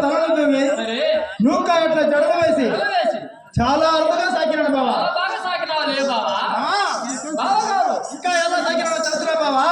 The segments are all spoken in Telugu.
తలను దువ్వి నూక ఇట్లా జడలు వేసి చాలా అరుదుగా సాకినాడు బావా. బాగా సాకినావు బావా. ఇంకా ఎలా సాకినాడో తెలుసురా బావా.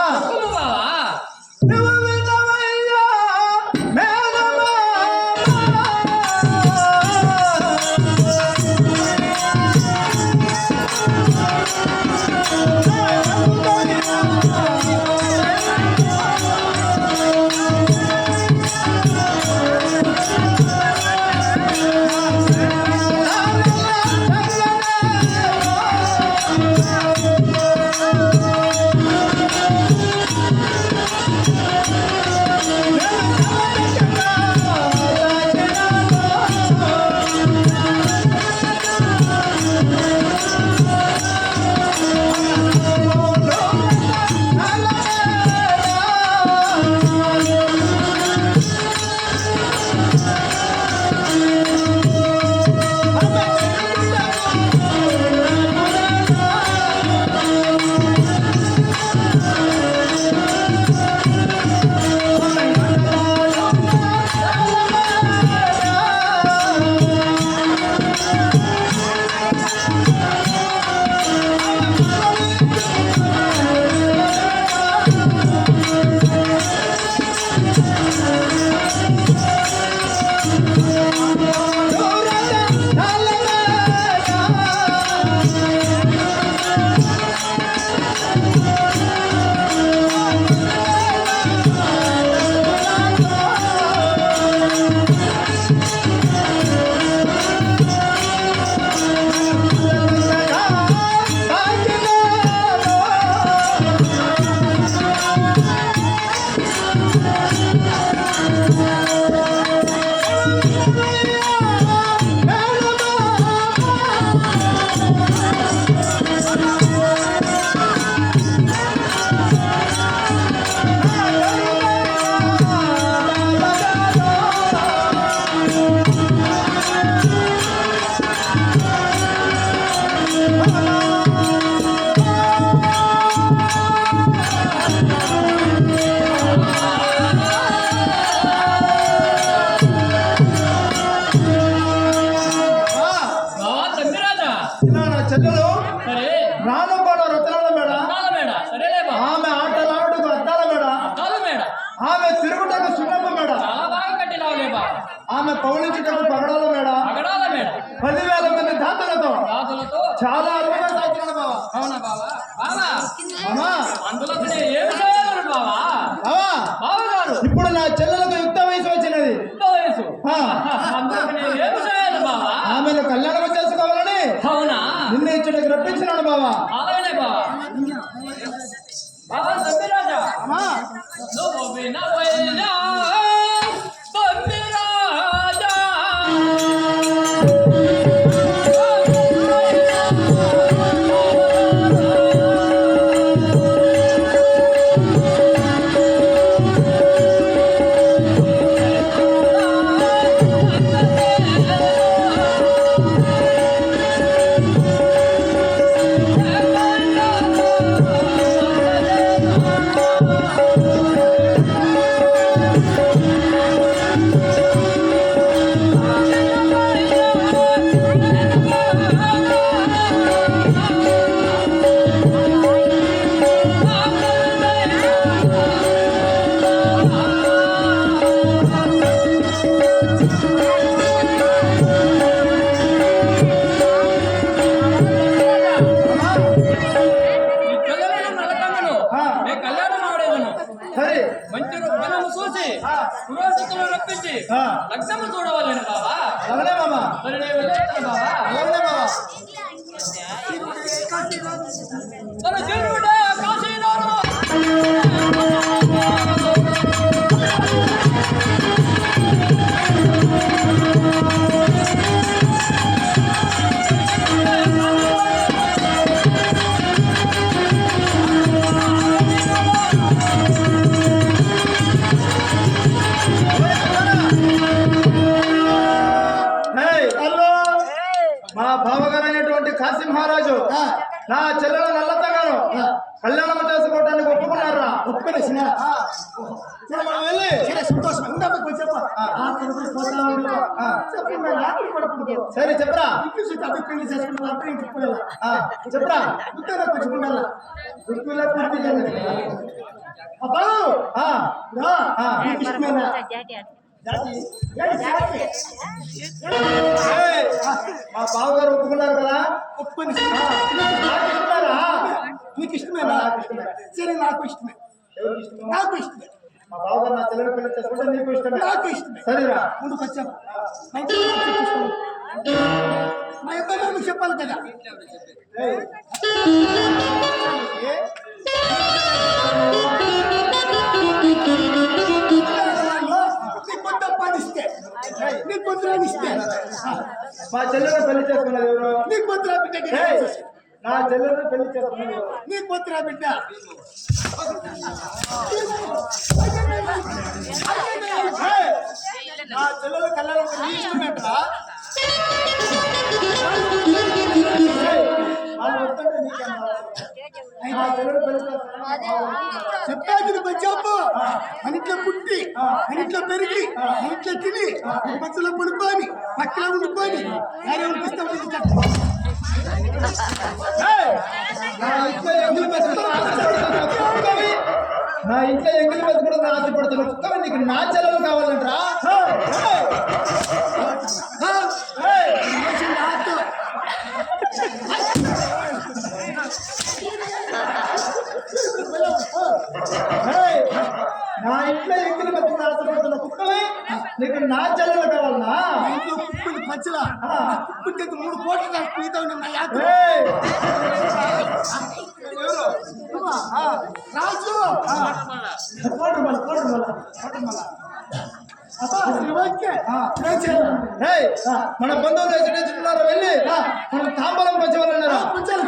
చెల్లెలు రానుకోడ రత్నాల మేడ, ఆమె ఆటలాడుటకు అద్దాల మేడ, ఆమె తిరుగుటకు సున్నపు మేడ, ఆమె పౌలించుటకు పగడాల మేడ, 10,000 మంది దాతలతో చాలా అరుదుగా సాగినాడు బావా. అవునా బావా? బావా అందులో ఏమి చేయాలి బావా? బావగారు ఇప్పుడు నా చెల్లెలకు యుక్త వయసు వచ్చినది. ఏమి చేయాలి బావా? ఆమెను కళ్యాణం చేసుకోవాలని అవునా నిన్ను ఇచ్చడికి రప్పించినాడు బావా. అలాగే బావా. బావా సమ్మిరాజా నువ్వు వినవైనా సమ్మిరాజా లక్ష్యం చూడవాలని బాబా. అవునే బాబా. మరి నేను వెళ్ళేస్తాను బాబా. అవునే బాబా. తన దేవుడా కాశీనారా మా బావగారైనటువంటి కాశీ మహారాజు నా చెల్లెల నల్లతగాను కళ్యాణం చేసుకోవడానికి ఒప్పుకున్నారా? ఒప్పుకొనేసిన మనం వెళ్ళి సంతోషం ఉండదు కొంచెం సరే చెప్పరా పెళ్లి చేసుకున్న చెప్పరా కొంచెం ఉండాలి మా బావగారు ఒప్పుకున్నారు కదా? ఒప్పుకొని ఒప్పుకున్నారా? నీకు ఇష్టమేనా? సరే నాకు ఇష్టమే, నాకు ఇష్టమే. మా బావగారు నా చెల్లెలు పెళ్లి చేసుకుంటే నీకు ఇష్టమే? నాకు ఇష్టమే. సరేరా ముందుకు వచ్చాము. మా యొక్క మీకు చెప్పాలి కదా. నీకు కొంత పాటిస్తే నీకు కొంత ఇస్తే మా చెల్లెలు పెళ్లి చేసుకున్నది ఎవరు? నీకు కొంత బిడ్డ నా చెల్లెలు పెళ్లి చేసుకున్నది ఎవరు? నీకు కొంత బిడ్డ నా చెల్లెలు కళ్ళలో ఇష్టమేంటా? వాళ్ళు వస్తుంటే నీకేమో నా చెల్లెలు పెళ్లి చేసుకున్నది చెప్పాల్సింది చెప్పు. మన ఇంట్లో పుట్టి మన ఇంట్లో పెరిగి మన ఇంట్లో తిని మధ్యలో పడుకొని పక్కన ఉండుకొని ఎవరికి ఇష్టం నా ఇంట్లో ఎంగిలి బతుకుడు ఆశపడుతున్న కుక్కవి నీకు నా చెల్లెలు కావాలంటరా? నా ఇంట్లో ఎంగిలి బతుకుడు ఆశపడుతున్న కుక్కవి నీకు నా చెల్లెలు కావాలన్నా? ఇంట్లో కుక్కుని పచ్చల కుక్కుంటే 3 కోట్ల పీతా నా యాత్ర రాజు మన బంధువులు ఎక్కడ వెళ్ళి మనం తాంబలం పంచవాలన్నారా? కొంచెం